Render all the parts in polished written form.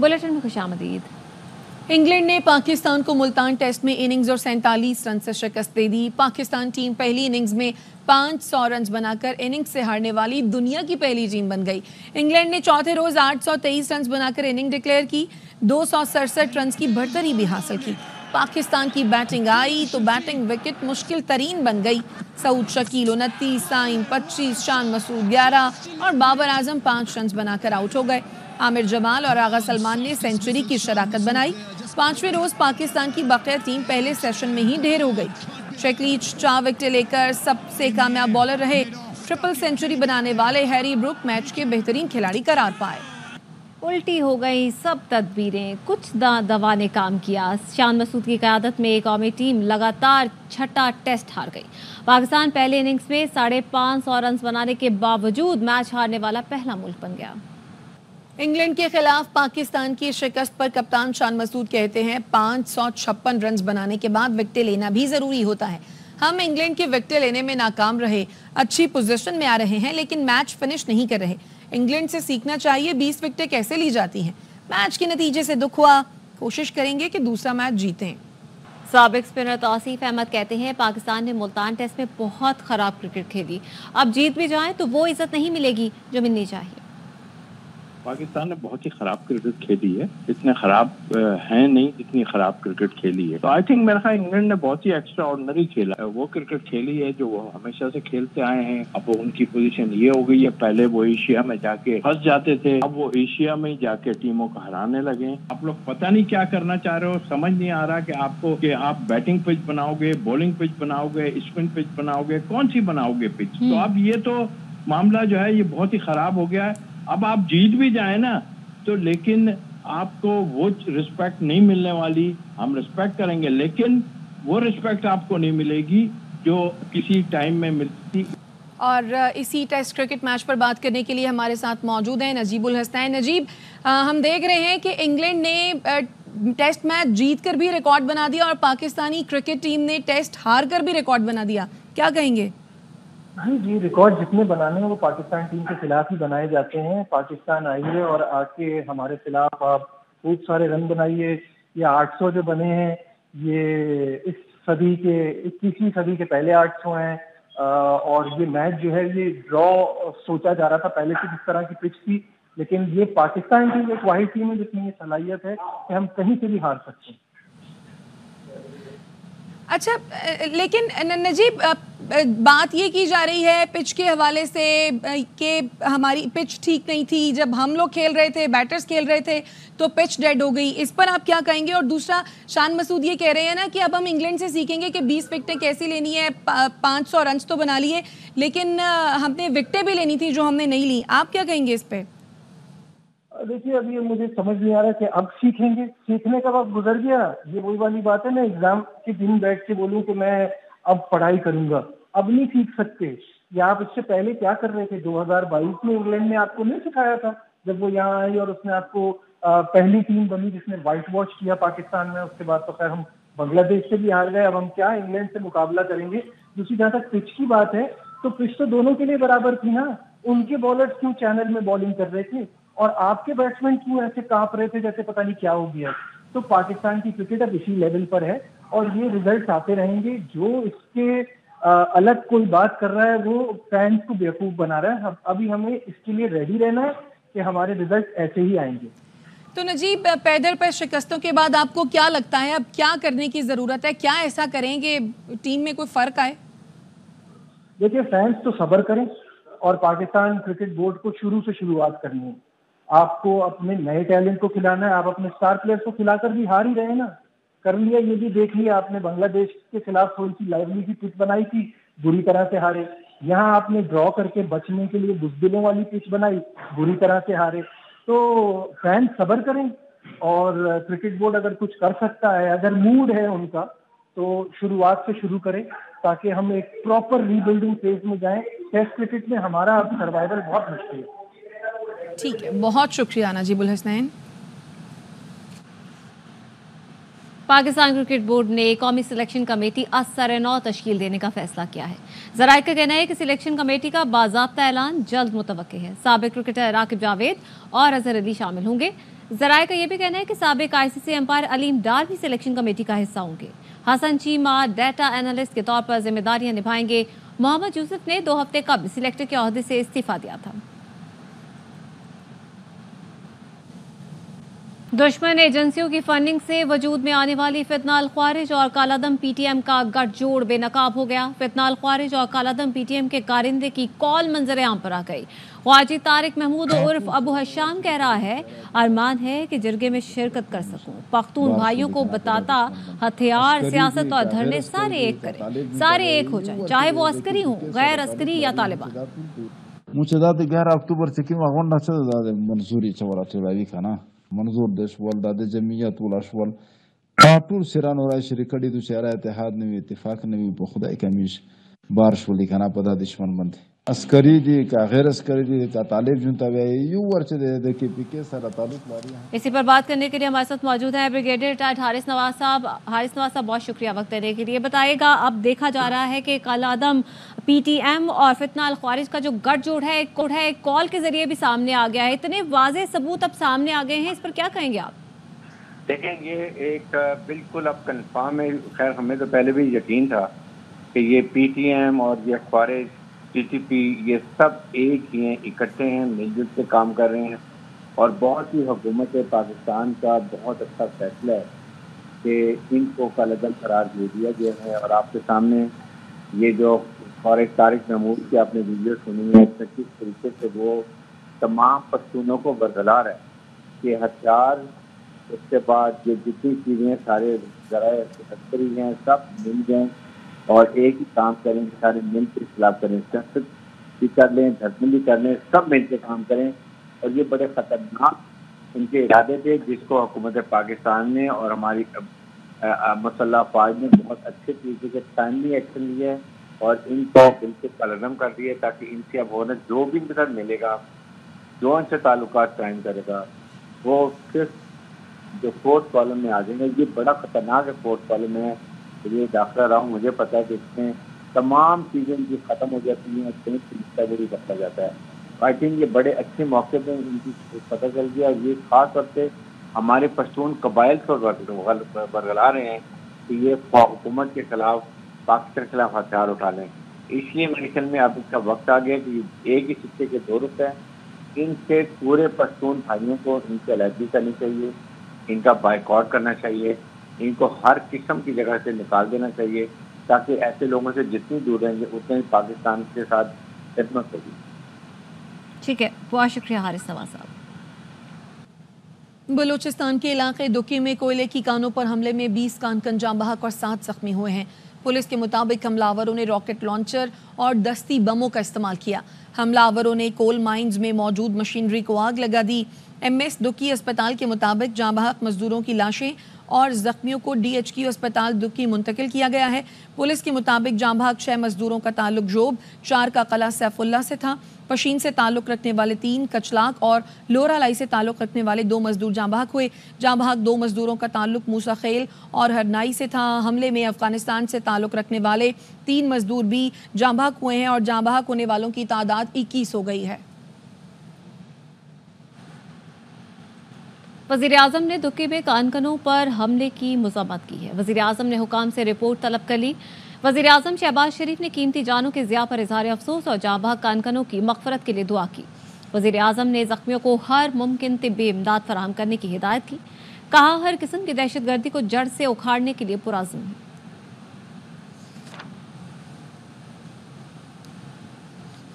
Bulletin में खुशामदीद। England ने पाकिस्तान को मुल्तान टेस्ट में इनिंग्स और 47 रन से शिकस्त दे दी। पाकिस्तान टीम पहली इनिंग्स में 500 रन बनाकर इनिंग्स से हारने वाली दुनिया की पहली टीम बन गई। इंग्लैंड ने चौथे रोज 823 रन बनाकर इनिंग डिक्लेयर की, 267 रन की बढ़तरी भी हासिल की। पाकिस्तान की बैटिंग आई तो बैटिंग विकेट मुश्किल तरीन बन गई। सऊद शकील 29, साइम 25, शान मसूद 11 और बाबर आजम 5 रन बनाकर आउट हो गए। आमिर जमाल और आगा सलमान ने सेंचुरी की शराकत बनाई। पांचवें रोज पाकिस्तान की बकाया टीम पहले सेशन में ही ढेर हो गई। शेकलीच 4 विकेट लेकर सबसे कामयाब बॉलर रहे। ट्रिपल सेंचुरी बनाने वाले हैरी ब्रुक मैच के बेहतरीन खिलाड़ी करार पाए। उल्टी हो गई सब तदबीरें, कुछ दवा ने काम किया। शान मसूद की क़यादत में कौमी टीम लगातार छठा टेस्ट हार गई। पाकिस्तान पहले इनिंग्स में 550 रन बनाने के बावजूद मैच हारने वाला पहला मुल्क बन गया। इंग्लैंड के खिलाफ पाकिस्तान की शिकस्त पर कप्तान शान मसूद कहते हैं 556 रन बनाने के बाद विकेटें लेना भी जरूरी होता है। हम इंग्लैंड की विकेटें लेने में नाकाम रहे, अच्छी पोजीशन में आ रहे हैं लेकिन मैच फिनिश नहीं कर रहे। इंग्लैंड से सीखना चाहिए 20 विकेटें कैसे ली जाती हैं। मैच के नतीजे से दुख हुआ, कोशिश करेंगे कि दूसरा मैच जीतें। साबिक स्पिनर तौसीफ अहमद कहते हैं पाकिस्तान ने मुल्तान टेस्ट में बहुत खराब क्रिकेट खेली, अब जीत भी जाए तो वो इज्जत नहीं मिलेगी जो मिलनी चाहिए। पाकिस्तान ने बहुत ही खराब क्रिकेट खेली है, इतने खराब है नहीं जितनी खराब क्रिकेट खेली है। तो आई थिंक मेरा ख्याल इंग्लैंड ने बहुत ही एक्स्ट्रा ऑर्डिनरी खेला है, वो क्रिकेट खेली है जो वो हमेशा से खेलते आए हैं। अब उनकी पोजीशन ये हो गई है, पहले वो एशिया में जाके फंस जाते थे, अब वो एशिया में जाके टीमों को हराने लगे। आप लोग पता नहीं क्या करना चाह रहे हो, समझ नहीं आ रहा कि आप बैटिंग पिच बनाओगे, बॉलिंग पिच बनाओगे, स्पिन पिच बनाओगे, कौन सी बनाओगे पिच। तो अब ये तो मामला जो है ये बहुत ही खराब हो गया है। अब आप जीत भी जाए ना तो लेकिन आपको वो रिस्पेक्ट नहीं मिलने वाली। हम रिस्पेक्ट करेंगे लेकिन वो रिस्पेक्ट आपको नहीं मिलेगी जो किसी टाइम में मिलती। और इसी टेस्ट क्रिकेट मैच पर बात करने के लिए हमारे साथ मौजूद हैं नजीब उल हसनैन। नजीब, हम देख रहे हैं कि इंग्लैंड ने टेस्ट मैच जीत कर भी रिकॉर्ड बना दिया और पाकिस्तानी क्रिकेट टीम ने टेस्ट हार कर भी रिकॉर्ड बना दिया, क्या कहेंगे? जी, रिकॉर्ड जितने बनाने हैं वो पाकिस्तान टीम के खिलाफ ही बनाए जाते हैं। पाकिस्तान आई है और आके हमारे खिलाफ आप खूब सारे रन बनाइए। ये 800 जो बने हैं ये इस सदी के 21वीं सदी के पहले 800 हैं। और ये मैच जो है ये ड्रॉ सोचा जा रहा था पहले से, जिस तरह की पिच थी, लेकिन ये पाकिस्तान टीम एक वाहिद टीम है जिसमें ये सलाहियत है कि हम कहीं से भी हार सकते हैं। अच्छा, लेकिन नजीब, बात ये की जा रही है पिच के हवाले से कि हमारी पिच ठीक नहीं थी। जब हम लोग खेल रहे थे, बैटर्स खेल रहे थे तो पिच डेड हो गई, इस पर आप क्या कहेंगे? और दूसरा, शान मसूद ये कह रहे हैं ना कि अब हम इंग्लैंड से सीखेंगे कि 20 विकेटें कैसी लेनी है। 500 रन तो बना लिए लेकिन हमने विकेटें भी लेनी थी जो हमने नहीं ली। आप क्या कहेंगे इस पर? देखिए, अभी मुझे समझ नहीं आ रहा कि अब सीखेंगे, सीखने का वक्त गुजर गया। ये वही वाली बात है ना, एग्जाम के दिन बैठ के बोलूं कि मैं अब पढ़ाई करूंगा, अब नहीं सीख सकते। या आप इससे पहले क्या कर रहे थे? 2022 में इंग्लैंड ने आपको नहीं सिखाया था जब वो यहाँ आई और उसने आपको पहली टीम बनी जिसने व्हाइट वॉश किया पाकिस्तान में। उसके बाद तो खैर हम बांग्लादेश से भी हार गए, अब हम क्या इंग्लैंड से मुकाबला करेंगे। दूसरी जहाँ तक पिच की बात है तो पिच तो दोनों के लिए बराबर थी ना। उनके बॉलर्स क्यों चैनल में बॉलिंग कर रहे थे और आपके बैट्समैन क्यों ऐसे कांप रहे थे जैसे पता नहीं क्या हो गया। तो पाकिस्तान की क्रिकेट अब इसी लेवल पर है और ये रिजल्ट आते रहेंगे। जो इसके अलग कोई बात कर रहा है वो फैंस को बेवकूफ बना रहा है। अभी हमें इसके लिए रेडी रहना है कि हमारे रिजल्ट ऐसे ही आएंगे। तो नजीब, पैदल पर शिकस्तों के बाद आपको क्या लगता है अब क्या करने की जरूरत है? क्या ऐसा करें कि टीम में कोई फर्क आए? देखिए, फैंस तो सब्र करें और पाकिस्तान क्रिकेट बोर्ड को शुरू से शुरुआत करनी है। आपको अपने नए टैलेंट को खिलाना है। आप अपने स्टार प्लेयर्स को खिलाकर भी हार ही रहे ना। कर लिया, ये भी देख लिया आपने, बांग्लादेश के खिलाफ थोड़ी सी लाइवली की पिच बनाई थी, बुरी तरह से हारे। यहाँ आपने ड्रॉ करके बचने के लिए बुजदिलों वाली पिच बनाई, बुरी तरह से हारे। तो फैंस सब्र करें और क्रिकेट बोर्ड अगर कुछ कर सकता है, अगर मूड है उनका, तो शुरुआत से शुरू करें ताकि हम एक प्रॉपर रीबिल्डिंग फेज में जाएं। टेस्ट क्रिकेट में हमारा अब सर्वाइवल बहुत मुश्किल है। ठीक है, बहुत शुक्रिया नजीब उल हसनैन। पाकिस्तान क्रिकेट बोर्ड ने कौमी सिलेक्शन कमेटी असर-ए-नौ तश्कील देने का फैसला किया है। ज़राए का कहना है कि सिलेक्शन कमेटी का बाज़ाब्ता ऐलान जल्द मुतवक्के है। साबिक क्रिकेटर राकिब जावेद और अजहर अली शामिल होंगे। जराये का यह भी कहना है कि साबिक आईसीसी अंपायर अलीम डार भी सिलेक्शन कमेटी का हिस्सा होंगे। हसन चीमा डेटा एनालिस्ट के तौर पर जिम्मेदारियां निभाएंगे। मोहम्मद यूसुफ ने 2 हफ्ते कबल सिलेक्टर के ओहदे से इस्तीफा दिया था। दुश्मन एजेंसियों की फंडिंग से वजूद में आने वाली फितनाल ख्वारिज और कालादम पीटीएम का गठजोड़ बेनकाब हो गया। फितनाल ख्वारिज और कालादम पीटीएम के कारिंदे की कॉल मंजर आम पर आ गई। ख्वाजी तारिक महमूद उर्फ अबू हशाम कह रहा है, अरमान है कि जिरगे में शिरकत कर सकूं। पख्तून भाइयों को बताता हथियार, सियासत और धरने सारे एक करें, सारे एक हो जाए, चाहे वो अस्करी हो, गैर अस्करी या तालिबान। मुझे 11 अक्टूबर से क्यों आगोंडा से मंजूरी चवरा चलावी खाना मंजूर देश बोल दादे जमीयत उलाशवल पाटूर सिरान और शरीकड़ी तो चेहरा इतिहाद ने इत्तेफाक ने भी खुदा कमीश बारिश वाली खाना पदा दुश्मन बंद अस्करी जी का गैर अस्करी जी का तालिब जुनता यू वर्च दे के पीके सारा ताल्लुक वाली। इसी पर बात करने के लिए हमारे साथ मौजूद हैं ब्रिगेडियर रिटायर्ड हारिस नवाज साहब। हारिस नवाज साहब, बहुत शुक्रिया वक्त देने के लिए। बताइएगा, अब देखा जा रहा है कि कालादम पीटीएम और फितनाल ख्वारिज का जो गठजोड़ है एक कॉल के जरिए भी सामने आ गया है। इतने वाज़ेह सबूत अब सामने आ गए हैं, इस पर क्या कहेंगे आप? देखें, ये एक बिल्कुल अब कंफर्म है। खैर, हमें तो पहले भी यकीन था कि ये पीटीएम और ये ख्वारिज टीटीपी ये सब एक ही हैं, इकट्ठे हैं, मिलजुल के काम कर रहे हैं। और बहुत ही हुकूमत पाकिस्तान का बहुत अच्छा फैसला है कि इनको कालादम करार दे दिया गया है। और आपके सामने ये जो ख्वारिज तारिक महमूद की आपने वीडियो सुनी है, किस तरीके से वो तमाम पश्तूनों को बरगला रहा है कि हथियार, उसके बाद ये जितनी चीज़ें सारे जराए अस्करी हैं सब मिल गए और एक ही काम करें, सारे मिल के खिलाफ करें, सियासत भी कर लें, धर्म भी कर लें, सब मिल के काम करें। और ये बड़े ख़तरनाक इनके इरादे थे जिसको हुकूमत पाकिस्तान ने और हमारी मसल्ह फ़ौज ने बहुत अच्छे तरीके से टाइमली एक्शन लिया है और इनको बिल्कुल कलरम कर दिया ताकि इनसे अब होना जो भी इनके साथ मिलेगा, जो इनसे ताल्लुकात कायम करेगा, वो सिर्फ जो फोर्थ कॉलम में आ जाएंगे। ये बड़ा ख़तरनाक है फोर्थ कॉलम में। ये दाखिला रहा हूँ, मुझे पता है कि इसमें तमाम चीज़ें इनकी ख़त्म हो जाती हैं, वो भी रखा जाता है। आई थिंक ये बड़े अच्छे मौके पर इनकी पता चल गया। ये खास तौर से हमारे पश्तून कबाइल को बरगला रहे हैं कि ये हुकूमत के खिलाफ, पाकिस्तान के खिलाफ हथियार उठा लें। इसलिए मेरे ख्याल में अब इसका वक्त आ गया कि एक ही सिक्के के 2 रुख हैं। इनसे पूरे पश्तून भाइयों को इनकी अलहदगी करनी चाहिए, इनका बाइकआउट करना चाहिए, इनको हर किस्म की जगह से निकाल देना चाहिए ताकि ऐसे लोगों से जितनी दूर रहेंगे उतने ही पाकिस्तान के साथ खिदमत होगी। ठीक है, बहुत शुक्रिया हारिस नवाज साहब। बलूचिस्तान के इलाके दुकी में कोयले की कानों पर हमले में 20 कानकन जाँ बहक और 7 जख्मी हुए हैं। पुलिस के मुताबिक हमलावरों ने रॉकेट लॉन्चर और दस्ती बमों का इस्तेमाल किया। हमलावरों ने कोल माइंस में मौजूद मशीनरी को आग लगा दी। एमएस दुकी अस्पताल के मुताबिक जाँ बहक मजदूरों की लाशें और जख्मियों को डीएचक्यू अस्पताल दुकी मुंतकिल किया गया है। पुलिस के मुताबिक जाँ बहक 6 मजदूरों का ताल्लुक जोब, 4 का कला सैफुल्ला से था। पशीन से ताल्लुक रखने वाले 3, कचलाक और लोरालाई से ताल्लुक रखने वाले 2 मजदूर जाँ बहक हुए। जाँ बहक 2 मजदूरों का ताल्लुक मूसा खेल और हरनाई से था। हमले में अफगानिस्तान से ताल्लुक रखने वाले 3 मजदूर भी जाँ बहक हुए हैं और जाँ बहक होने वालों की तादाद 21 हो गई है। वज़ीर-ए-आज़म ने दुकी में कानकनों पर हमले की मज़म्मत की है। वज़ीर-ए-आज़म ने हुकाम से रिपोर्ट तलब कर ली। वज़ीर-ए-आज़म शहबाज शरीफ ने कीमती जानों के ज़िया पर इज़हार अफसोस और जाँ बहक कानकनों की मग़फ़रत के लिए दुआ की। वज़ीर-ए-आज़म ने ज़ख्मियों को हर मुमकिन तिब्बी इमदाद फराहम करने की हिदायत की। कहा, हर किस्म की दहशतगर्दी को जड़ से उखाड़ने के लिए पुरज़्म है।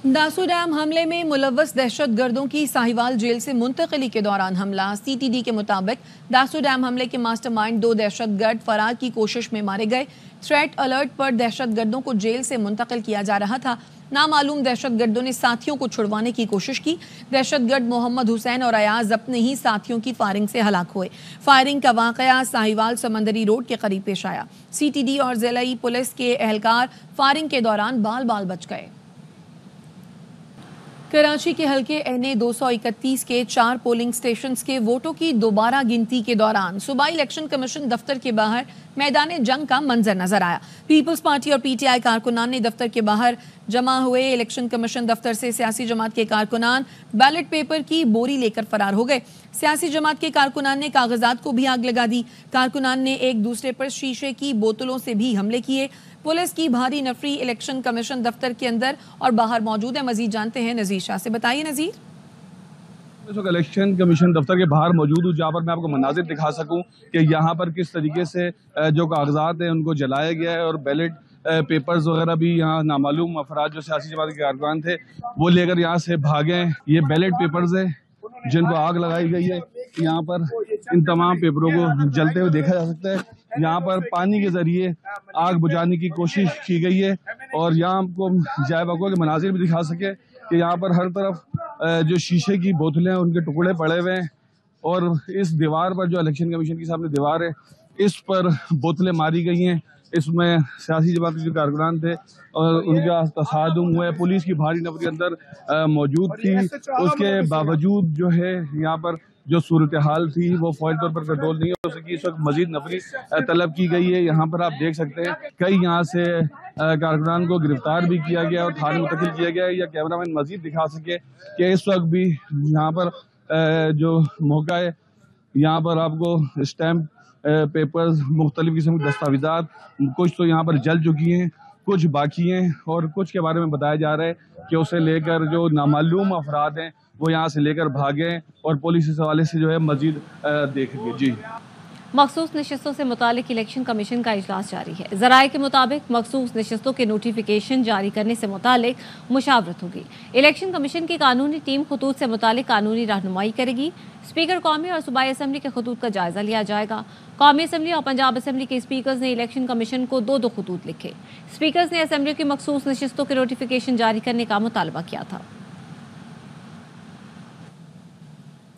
दासू डैम हमले में मुलव्वस दहशतगर्दों की साहिवाल जेल से मुंतकली के दौरान हमला। सीटीडी के मुताबिक दासू डैम हमले के मास्टरमाइंड 2 दहशतगर्द फरार की कोशिश में मारे गए। थ्रेट अलर्ट पर दहशतगर्दों को जेल से मुंतकिल किया जा रहा था। नामालूम दहशतगर्दों ने साथियों को छुड़वाने की कोशिश की। दहशतगर्द मोहम्मद हुसैन और अयाज अपने ही साथियों की फायरिंग से हलाक हुए। फायरिंग का वाकया साहिवाल समंदरी रोड के करीब पेश आया। सीटीडी और जिलाई पुलिस के एहलकार फायरिंग के दौरान बाल बाल बच गए। कराची के हल्के NA 231 के 4 पोलिंग स्टेशंस के वोटों की दोबारा गिनती के दौरान सुबाई इलेक्शन कमीशन दफ्तर के बाहर मैदान जंग का मंजर नजर आया। पीपल्स पार्टी और PTI कारकुनान ने दफ्तर के बाहर जमा हुए इलेक्शन कमीशन दफ्तर से सियासी जमात के कारकुनान बैलेट पेपर की बोरी लेकर फरार हो गए। सियासी जमात के कारकुनान ने कागजात को भी आग लगा दी। कारकुनान ने एक दूसरे पर शीशे की बोतलों से भी हमले किए। पुलिस की भारी नफरी इलेक्शन कमीशन दफ्तर के अंदर और बाहर मौजूद है। मजीद जानते हैं नजीर शाह से। बताइए नजीर। इस वक्त इलेक्शन कमीशन दफ्तर के बाहर मौजूद हूँ, जहाँ पर मैं आपको मनाजिर दिखा सकूँ कि यहाँ पर किस तरीके से जो कागजात हैं उनको जलाया गया है और बैलेट पेपर्स वगैरह भी यहाँ नामालूम अफराद जो सियासी जमात के कारकुनान थे वो लेकर यहाँ से भागे। ये बैलेट पेपर्स है जिनको आग लगाई गई है। यहाँ पर इन तमाम पेपरों को जलते हुए देखा जा सकता है। यहाँ पर पानी के जरिए आग बुझाने की कोशिश की गई है और यहाँ आपको जाए वक़्त के मनाजिर भी दिखा सके कि यहाँ पर हर तरफ जो शीशे की बोतलें हैं उनके टुकड़े पड़े हुए हैं और इस दीवार पर जो इलेक्शन कमीशन के सामने दीवार है इस पर बोतलें मारी गई हैं। इसमें सियासी जमात के कारकुनान थे और उनका तसादुम हुआ है। पुलिस की भारी नफरी अंदर मौजूद थी। उसके बावजूद जो है यहाँ पर जो सूरत हाल थी वो फौरी तौर पर कंट्रोल नहीं हो सकी। इस वक्त मजीद नफरी तलब की गई है। यहाँ पर आप देख सकते हैं कई यहाँ से कारकुनान को गिरफ्तार भी किया गया और थाने मुंतकिल किया गया है। या कैमरामैन मजीद दिखा सके कि इस वक्त भी यहाँ पर जो मौका है यहाँ पर आपको स्टैम्प पेपर्स मुख्तलिफ किस्म के दस्तावेजात कुछ तो यहाँ पर जल चुकी हैं, कुछ बाकी हैं और कुछ के बारे में बताया जा रहा है कि उसे लेकर जो नामालूम अफराद हैं वो यहाँ से लेकर भागे और पुलिस इस हवाले से जो है मजीद देखेंगे। जी, मखसूस नशस्तों से मुतालिक इलेक्शन कमीशन का इजलास जारी है। ज़राए के मुताबिक मखसूस नशस्तों के नोटिफिकेशन जारी करने से मुतालिक मुशावरत होगी। इलेक्शन कमीशन की कानूनी टीम खतूत से मुतालिक कानूनी रहनुमाई करेगी। स्पीकर कौमी और सूबाई असम्बली के खतूत का जायजा लिया जाएगा। कौमी असम्बली और पंजाब असम्बली के स्पीकर्स ने इलेक्शन कमीशन को दो खतूत लिखे। स्पीकर्स ने असम्बली की मखसूस नशस्तों के नोटिफिकेशन जारी करने का मुतालबा किया था।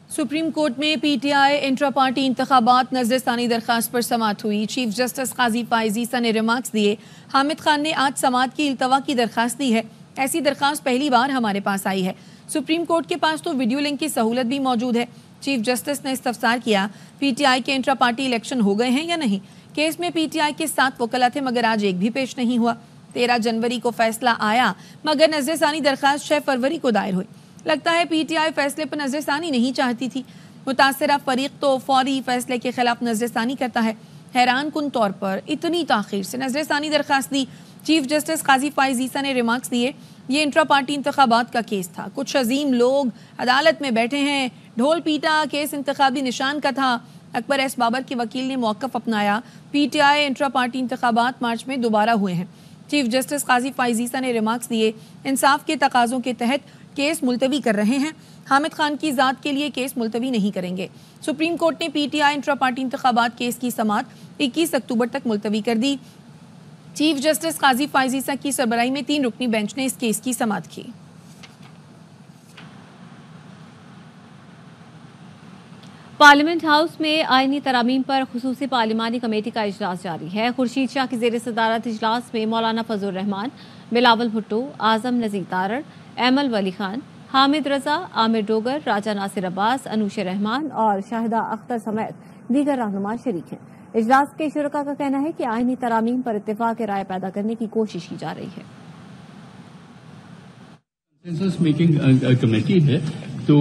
सुप्रीम कोर्ट में PTI इंट्रा पार्टी इंतखाबात नजरसानी दरखास्त पर समाअत हुई। चीफ जस्टिस काजी फाइज ईसा ने रिमार्क्स दिए। हामिद खान ने आज समाअत की इल्तवा की दरखास्त दी है। ऐसी दरखास्त पहली बार हमारे पास आई है। सुप्रीम कोर्ट के पास तो वीडियो लिंक की सहूलत भी मौजूद है। चीफ जस्टिस ने इस्तफसार किया PTI के इंट्रा पार्टी इलेक्शन हो गए हैं या नहीं। केस में PTI के 7 वकला थे मगर आज एक भी पेश नहीं हुआ। 13 जनवरी को फैसला आया मगर नजरसानी दरखास्त 6 फरवरी को दायर हुई। लगता है PTI फैसले पर नजरसानी नहीं चाहती थी। मुतासरा फरीक तो फौरी फैसले के खिलाफ नजरसानी करता है। हैरान कुन तौर पर इतनी ताखीर से नजरसानी दरखास्त दी। चीफ जस्टिस काजी फाइज ईसा ने रिमार्क्स दिए, ये इंट्रा पार्टी इंतखाबात का केस था। कुछ अजीम लोग अदालत में बैठे हैं। ढोल पीटा, केस इंतखाबी निशान का था। अकबर एस बाबर के वकील ने मौक़िफ़ अपनाया। PTI इंट्रा पार्टी इंतखाबात मार्च में दोबारा हुए हैं। चीफ जस्टिस काजी फाइज ईसा ने रिमार्क्स दिए, इंसाफ के तकाज़ों के तहत केस मुलतवी कर रहे हैं। हामिद खान की ज़ात के लिए केस मुलतवी नहीं करेंगे। सुप्रीम कोर्ट ने PTI इंट्रा पार्टी इंतखाबात केस की समाअत 21 अक्टूबर तक मुलतवी कर दी। चीफ जस्टिस काजी फाइज ईसा की सरबराही में 3 रुकनी बेंच ने इस केस की समाअत की। पार्लियामेंट हाउस में आईनी तरामीम पर खुसूसी पार्लिमानी कमेटी का इजलास जारी है। खुर्शीद शाह की ज़ेर सदारत इजलास में मौलाना फजल रहमान, बिलावल भुट्टो, आजम नज़ीर तारड़, एमल वली खान, हामिद रजा, आमिर डोगर, राजा नासिर अब्बास, अनूश रहमान और शाहिदा अख्तर समेत दीगर रहनुमा शरीक हैं। इजलास के शुरका का कहना है कि आईनी तरामीम पर इत्तेफाक राय पैदा करने की कोशिश की जा रही है। कंसेंसस मेकिंग कमेटी है तो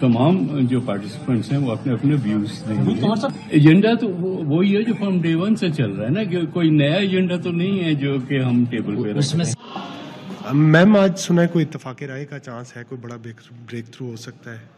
तमाम जो पार्टिसिपेंट्स हैं वो अपने अपने व्यूज देंगे। एजेंडा तो वही है जो फ्रॉम डे 1 से चल रहा है ना, कि कोई नया एजेंडा तो नहीं है जो कि हम टेबल पे रखें। मैम आज सुना है कोई इत्तेफाक राय का चांस है, कोई बड़ा ब्रेक थ्रू हो सकता है।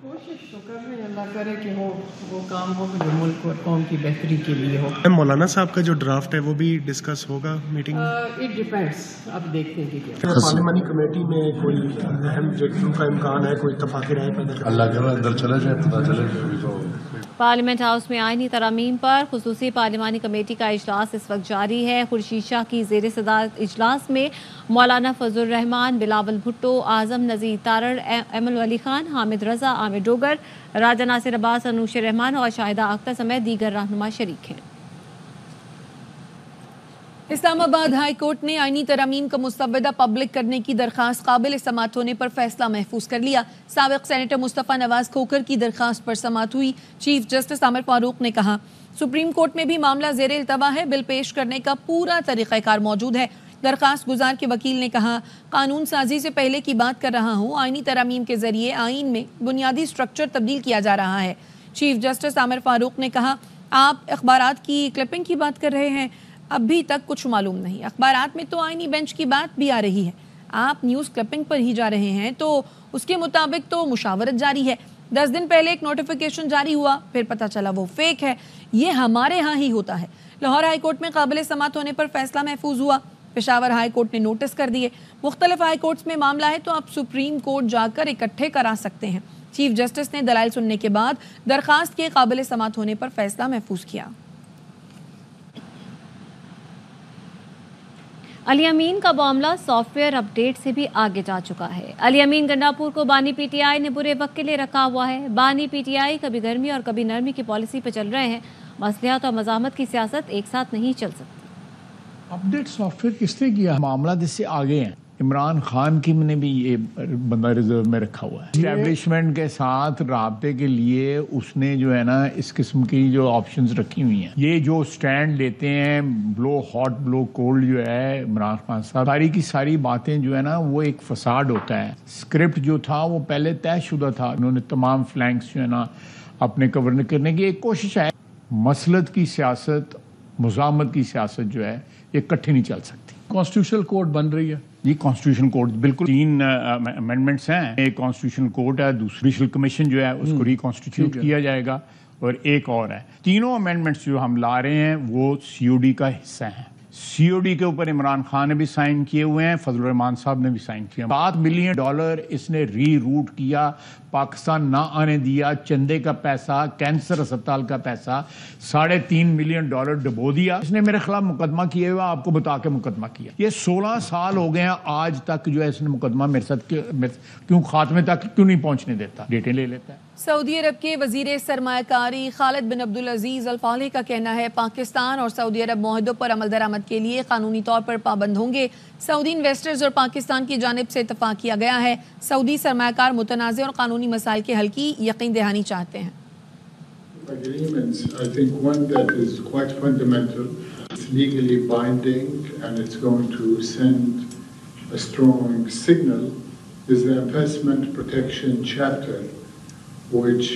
कोशिश तो कर रहे हैं, अल्लाह करे कि वो काम हो जो मुल्क और कौम की बेहतरी के लिए हो। मौलाना साहब का जो ड्राफ्ट है वो भी डिस्कस होगा मीटिंग में। इट डिपेंड्स, अब देखते हैं कि क्या। पार्लियामानी कमेटी में कोई अहम ब्रेक थ्रू का इम्कान है, कोई इत्तेफाक राय पैदा करने? अल्लाह करे अंदर चले जाए, पता चले जाए। पार्लियामेंट हाउस में आईनी तरामीम पर खुसूसी पार्लिमानी कमेटी का इजलास इस वक्त जारी है। खुर्शीद शाह की ज़ेर सदारत इजलास में मौलाना फजल रहमान, बिलावल भुट्टो, आजम नज़ीर तारड़, एमल वली खान, हामिद रजा, आमिर डोगर, राजा नासिर अब्बास, अनूश रहमान और शाहिदा अख्तर समेत दीगर रहनुमा शरीक हैं। इस्लामाबाद हाई कोर्ट ने आईनी तरमीम का मुस्तवदा पब्लिक करने की दरखास्त काबिल समाअत होने पर फैसला महफूज कर लिया। साबिक सेनेटर मुस्तफ़ा नवाज खोखर की दरखास्त पर समाअत हुई। चीफ जस्टिस आमिर फारूक ने कहा, सुप्रीम कोर्ट में भी मामला ज़ेर इल्तवा है, बिल पेश करने का पूरा तरीक़ाकार मौजूद है। दरखास्त गुजार के वकील ने कहा, कानून साजी से पहले की बात कर रहा हूँ, आईनी तरमीम के जरिए आइन में बुनियादी स्ट्रक्चर तब्दील किया जा रहा है। चीफ जस्टिस आमिर फारूक ने कहा, आप अखबारात की क्लिपिंग की बात कर रहे हैं, अभी तक कुछ मालूम नहीं। अखबारात में तो आईनी बेंच की बात भी आ रही है, आप न्यूज़ क्लिपिंग पर ही जा रहे हैं, तो उसके मुताबिक तो मुशावरत जारी है। 10 दिन पहले एक नोटिफिकेशन जारी हुआ, फिर पता चला वो फेक है। ये हमारे यहाँ ही होता है। लाहौर हाई कोर्ट में काबिल समाअत होने पर फैसला महफूज हुआ। पेशावर हाई कोर्ट ने नोटिस कर दिए। मुख्तलिफ हाई कोर्ट्स में मामला है तो आप सुप्रीम कोर्ट जाकर इकट्ठे करा सकते हैं। चीफ जस्टिस ने दलाइल सुनने के बाद दरखास्त के काबिल समाअत होने पर फैसला महफूज किया। अली अमीन का मामला सॉफ्टवेयर अपडेट से भी आगे जा चुका है। अली अमीन गंडापुर को बानी पीटीआई ने बुरे वक्त के लिए रखा हुआ है। बानी पीटीआई कभी गर्मी और कभी नरमी की पॉलिसी पर चल रहे हैं। मसलिहत और मज़ामत की सियासत एक साथ नहीं चल सकती। अपडेट सॉफ्टवेयर किसने किया? मामला जिससे आगे हैं। इमरान खान की ने भी ये बंदा रिजर्व में रखा हुआ है। एस्टेब्लिशमेंट के साथ राब्ते के लिए उसने जो है ना इस किस्म की जो ऑप्शंस रखी हुई हैं। ये जो स्टैंड लेते हैं, ब्लो हॉट ब्लो कोल्ड, जो है इमरान खान साहब, सारी की सारी बातें जो है ना वो एक फसाड होता है। स्क्रिप्ट जो था वो पहले तयशुदा था। उन्होंने तमाम फ्लैंक्स जो है ना अपने कवर करने की एक कोशिश है। मसलत की सियासत, मुज़ामत की सियासत जो है ये इकट्ठी नहीं चल सकती। कॉन्स्टिट्यूशनल कोर्ट बन रही है। ये कॉन्स्टिट्यूशन कोर्ट बिल्कुल 3 अमेंडमेंट्स हैं। एक कॉन्स्टिट्यूशन कोर्ट है, दूसरी जुडिशल कमीशन जो है उसको रिकॉन्स्टिट्यूट किया जाएगा, और एक और है। तीनों अमेंडमेंट्स जो हम ला रहे हैं वो सीओडी का हिस्सा हैं। सीओडी के ऊपर इमरान खान ने भी साइन किए हुए हैं, फजल रहमान साहब ने भी साइन किया। $7 बिलियन इसने री रूट किया, पाकिस्तान ना आने दिया, चंदे का पैसा, कैंसर अस्पताल का पैसा, $3.5 मिलियन डुबो दिया। इसने मेरे खिलाफ मुकदमा किए हुआ, आपको बता के मुकदमा किया। ये 16 साल हो गए हैं आज तक जो है इसने मुकदमा मेरे साथ क्यों खात्मे तक क्यों नहीं पहुंचने देता, डेटें ले लेता है। सऊदी अरब के वजीर सरमायाकारी खालिद बिन अब्दुल अजीज अल फालिह का कहना है, पाकिस्तान और सऊदी अरब मुआहदों पर अमल दरामद के लिए कानूनी तौर पर पाबंद होंगे। सऊदी इन्वेस्टर्स और पाकिस्तान की जानिब से इत्तफाक किया गया है। सऊदी सरमायाकार मुतनाज़ और कानूनी मसाइल के हल की यकीन दहानी चाहते हैं। Agreements, I think one that is quite fundamental, it's legally binding and it's going to send a strong signal, is the investment protection chapter, which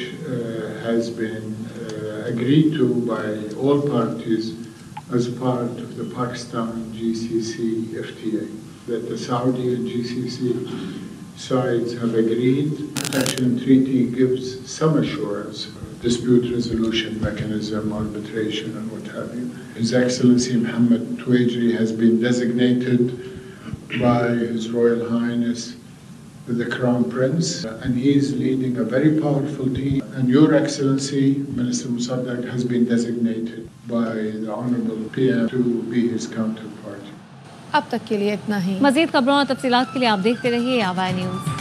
has been agreed to by all parties as part of the Pakistan GCC FTA, that the Saudi and GCC sides have agreed. Protection Treaty gives some assurance, dispute resolution mechanism, arbitration and what have you. His Excellency Mohammed Tuwaijri has been designated by His Royal Highness the Crown Prince, and he is leading a very powerful team. And Your Excellency, Minister Mossadegh, has been designated by the Honourable PM to be his counterpart. अब तक के लिए इतना ही। मज़ीद खबरों और तफसीलात के लिए आप देखते रहिए आवाज़ न्यूज़।